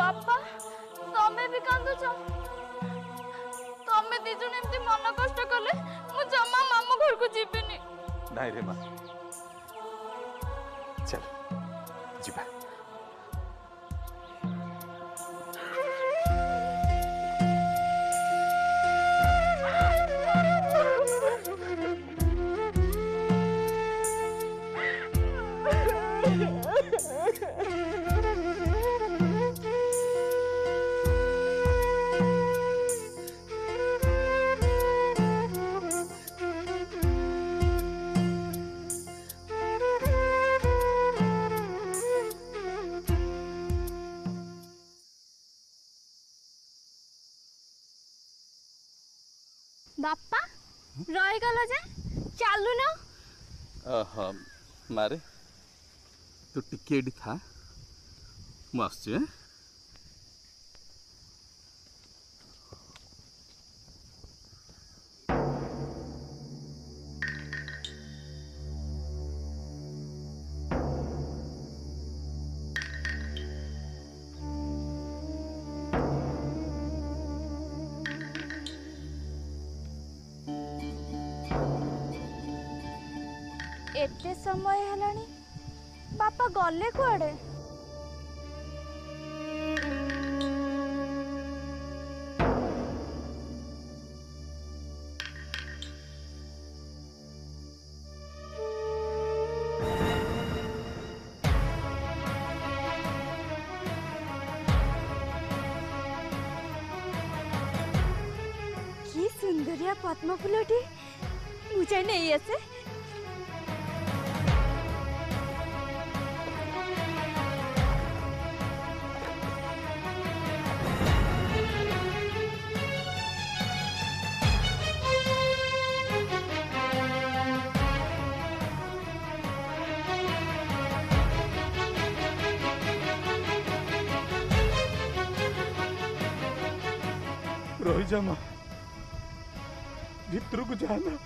बापा तमे भी कांदुछ तमे दी जण एमती मन कष्ट कले मु जमा मामू घर को जीबेनी नहीं रे माँ चल जीवा बापा रही गल जे चालू न हाँ मारे तू टिके एडी था मु आसुची एते समय हेलानी बापा गले कुआडे की सुंदरिया पद्म फूलटी मुझे नहीं आसे रही जा माँ भितर को जाना